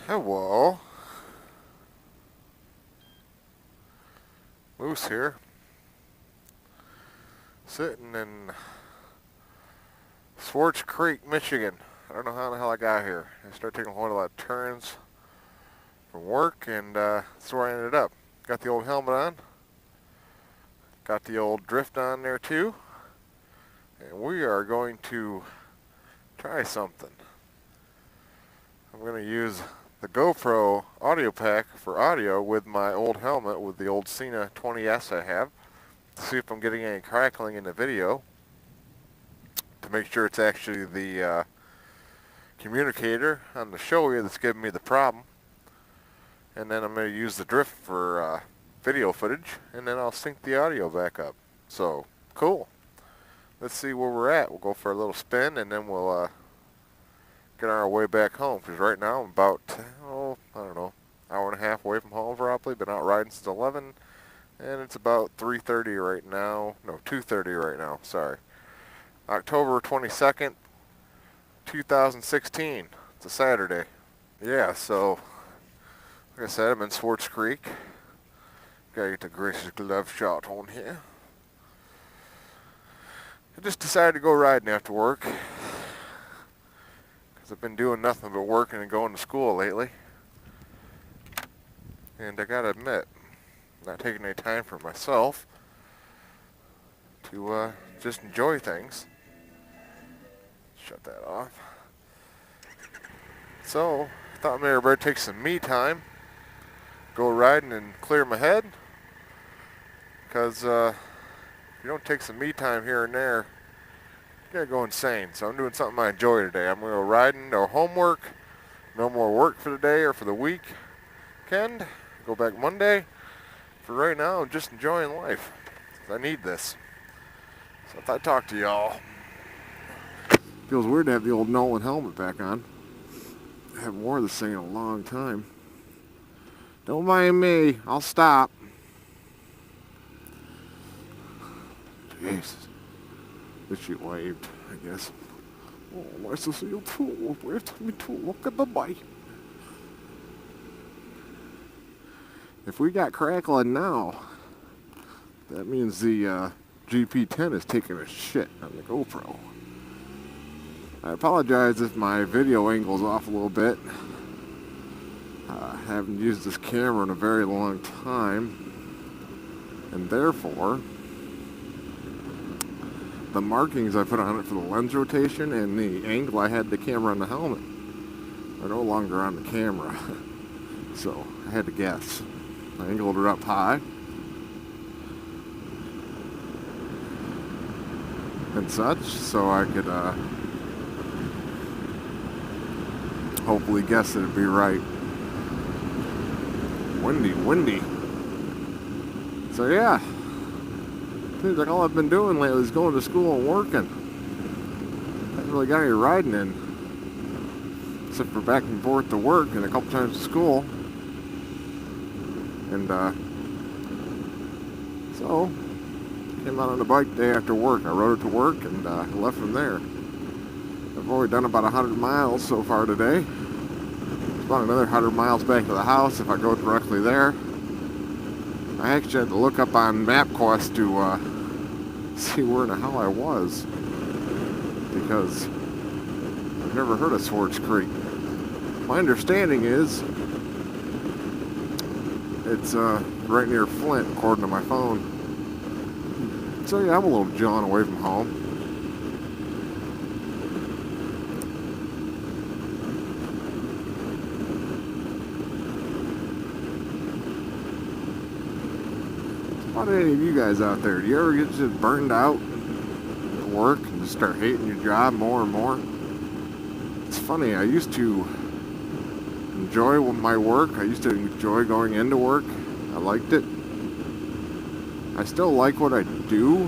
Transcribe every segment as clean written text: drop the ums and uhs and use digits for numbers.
Hello. Moose here. Sitting in Swartz Creek, Michigan. I don't know how the hell I got here. I started taking a whole lot of turns from work, and that's where I ended up. Got the old helmet on. Got the old drift on there too. And we are going to try something. I'm going to use the GoPro audio pack for audio with my old helmet with the old Cena 20S I have to see if I'm getting any crackling in the video, to make sure it's actually the communicator on the showy that's giving me the problem. And then I'm going to use the drift for video footage, and then I'll sync the audio back up. So, cool. Let's see where we're at. We'll go for a little spin, and then we'll get on our way back home, because right now I'm about, I don't know, hour and a half away from home probably. Been out riding since 11, and it's about 3:30 right now. No, 2:30 right now, sorry. October 22nd, 2016. It's a Saturday. Yeah, so, like I said, I'm in Swartz Creek. Gotta get the gracious glove shot on here. I just decided to go riding after work, because I've been doing nothing but working and going to school lately. And I gotta admit, I'm not taking any time for myself to just enjoy things. Shut that off. So, I thought maybe I better take some me time, go riding and clear my head, because if you don't take some me time here and there, you're gonna go insane. So I'm doing something I enjoy today. I'm gonna go riding, no homework, no more work for the day or for the weekend. Go back Monday. For right now, I'm just enjoying life. I need this. So if I talk to y'all, feels weird to have the old Nolan helmet back on. I haven't worn this thing in a long time. Don't mind me. I'll stop. Jesus. This she waved, I guess. Oh, nice to see you too. Waved me too. Look at the bike. If we got crackling now, that means the GP10 is taking a shit on the GoPro. I apologize if my video angle's off a little bit. I haven't used this camera in a very long time, and therefore the markings I put on it for the lens rotation and the angle I had the camera on the helmet are no longer on the camera. So I had to guess. I angled it up high and such, so I could hopefully guess it'd be right. Windy. So yeah, seems like all I've been doing lately is going to school and working. Haven't really got any riding in, except for back and forth to work and a couple times to school. And so came out on the bike day after work. I rode it to work and left from there. I've already done about 100 miles so far today. It's about another 100 miles back to the house if I go directly there. I actually had to look up on MapQuest to see where in the hell I was, because I've never heard of Swartz Creek. My understanding is it's right near Flint, according to my phone. So yeah, I'm a little jaunt away from home. How about any of you guys out there? Do you ever get just burned out at work and just start hating your job more and more? It's funny, I used to enjoy my work. I used to enjoy going into work. I liked it. I still like what I do,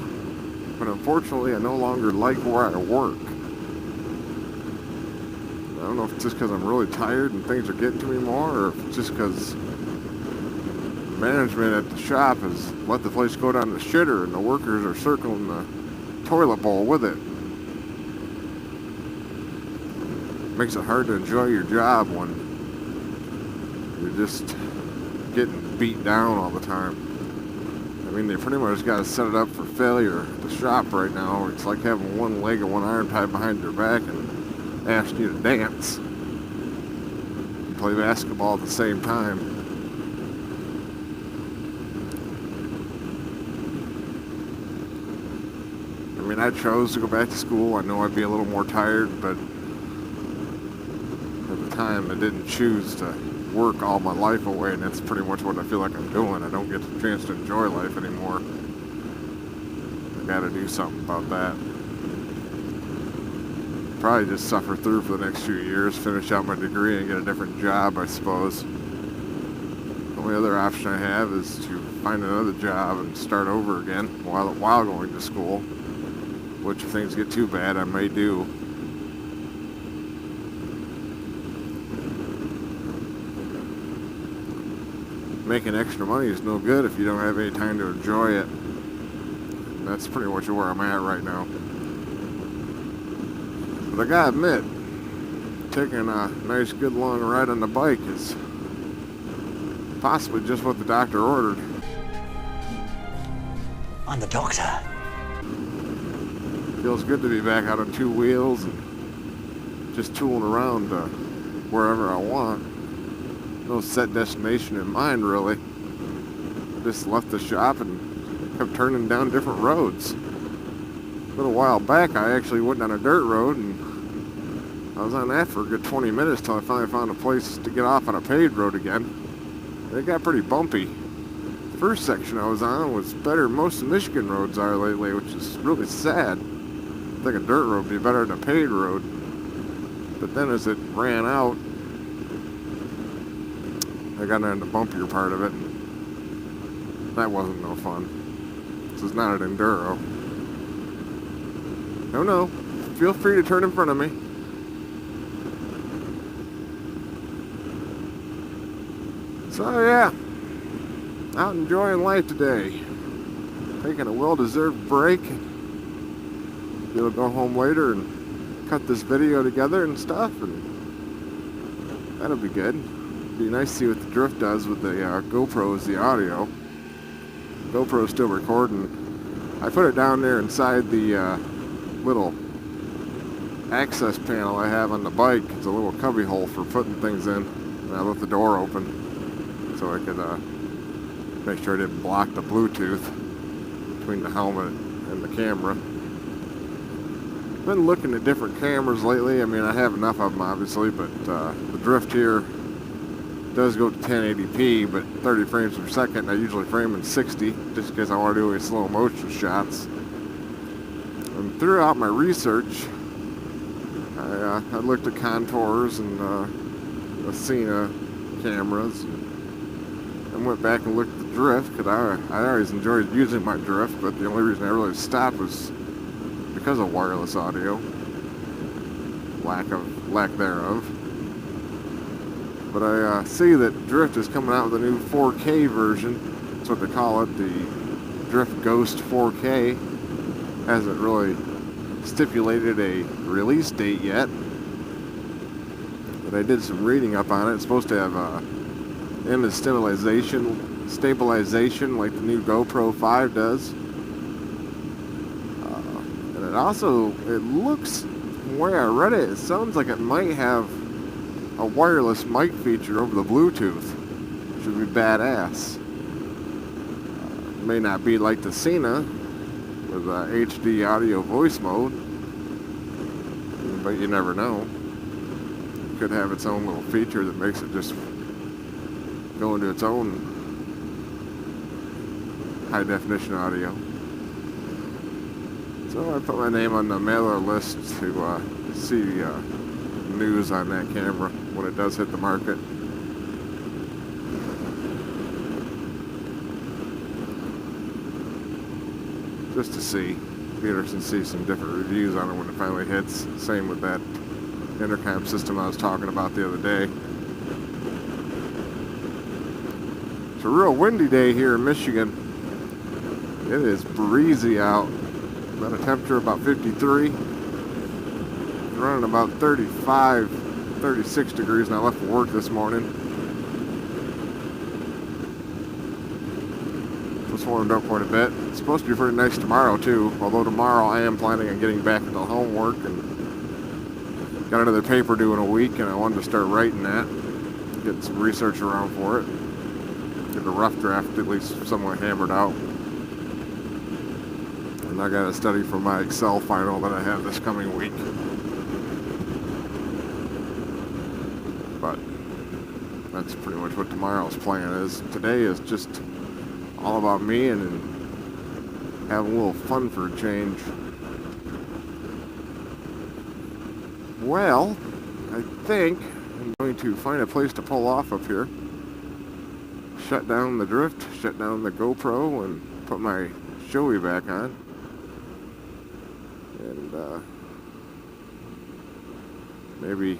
but unfortunately I no longer like where I work. I don't know if it's just because I'm really tired and things are getting to me more, or if it's just because management at the shop has let the place go down the shitter and the workers are circling the toilet bowl with it. Makes it hard to enjoy your job when You're just getting beat down all the time. I mean, they pretty much got to set it up for failure at the shop right now. It's like having one leg and one arm tied behind your back and asking you to dance and play basketball at the same time. I mean, I chose to go back to school. I know I'd be a little more tired, but at the time I didn't choose to work all my life away, and that's pretty much what I feel like I'm doing. I don't get the chance to enjoy life anymore. I gotta do something about that. Probably just suffer through for the next few years, finish out my degree and get a different job, I suppose. The only other option I have is to find another job and start over again while going to school, which if things get too bad, I may do. Making extra money is no good if you don't have any time to enjoy it. And that's pretty much where I'm at right now. But I gotta admit, taking a nice good long ride on the bike is possibly just what the doctor ordered. I'm the doctor. Feels good to be back out on two wheels and just tooling around wherever I want. No set destination in mind, really. Just left the shop and kept turning down different roads. A little while back, I actually went down a dirt road, and I was on that for a good 20 minutes till I finally found a place to get off on a paved road again. And it got pretty bumpy. The first section I was on was better than most of Michigan roads are lately, which is really sad. I think a dirt road would be better than a paved road. But then as it ran out, I got on the bumpier part of it. That wasn't no fun. This is not an enduro. No. Feel free to turn in front of me. So yeah, out enjoying life today. Taking a well-deserved break. Be able to go home later and cut this video together and stuff, and that'll be good. Be nice to see what the drift does with the GoPro as the audio. GoPro's still recording. I put it down there inside the little access panel I have on the bike. It's a little cubby hole for putting things in. And I left the door open so I could make sure I didn't block the Bluetooth between the helmet and the camera. Been looking at different cameras lately. I mean, I have enough of them obviously, but the drift here does go to 1080p, but 30 frames per second. I usually frame in 60 just because I want to do any slow motion shots. And throughout my research, I looked at contours and the Cena cameras, and went back and looked at the drift because I always enjoyed using my drift, but the only reason I really stopped was because of wireless audio, lack thereof. But I see that Drift is coming out with a new 4K version. That's what they call it, the Drift Ghost 4K. Hasn't really stipulated a release date yet. But I did some reading up on it. It's supposed to have image stabilization like the new GoPro 5 does. And it looks, from the way I read it, it sounds like it might have a wireless mic feature over the Bluetooth. Should be badass. May not be like the Cena with HD audio voice mode, but you never know. Could have its own little feature that makes it just go into its own high definition audio. So I put my name on the mailer list to see news on that camera when it does hit the market. Just to see. Be interested to see some different reviews on it when it finally hits. Same with that intercom system I was talking about the other day. It's a real windy day here in Michigan. It is breezy out. About a temperature about 53. Running about 35, 36 degrees, and I left for work this morning. was warmed up quite a bit. It's supposed to be pretty nice tomorrow too, although tomorrow I am planning on getting back into homework and got another paper due in a week, and I wanted to start writing that, getting some research around for it, get the rough draft at least somewhat hammered out. And I got to study for my Excel final that I have this coming week. But that's pretty much what tomorrow's plan is. Today is just all about me and having a little fun for a change. Well, I think I'm going to find a place to pull off up here. Shut down the drift, shut down the GoPro, and put my Shoei back on. And maybe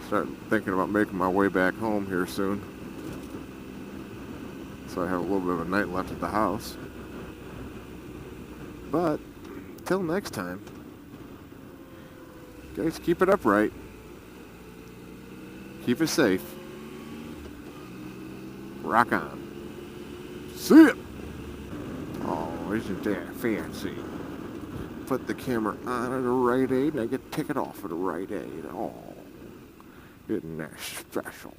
start thinking about making my way back home here soon. So I have a little bit of a night left at the house. But, till next time, guys, keep it upright. Keep it safe. Rock on. See ya! Oh, isn't that fancy? Put the camera on at a Rite Aid and I get to take it off at a Rite Aid. Oh, isn't that special?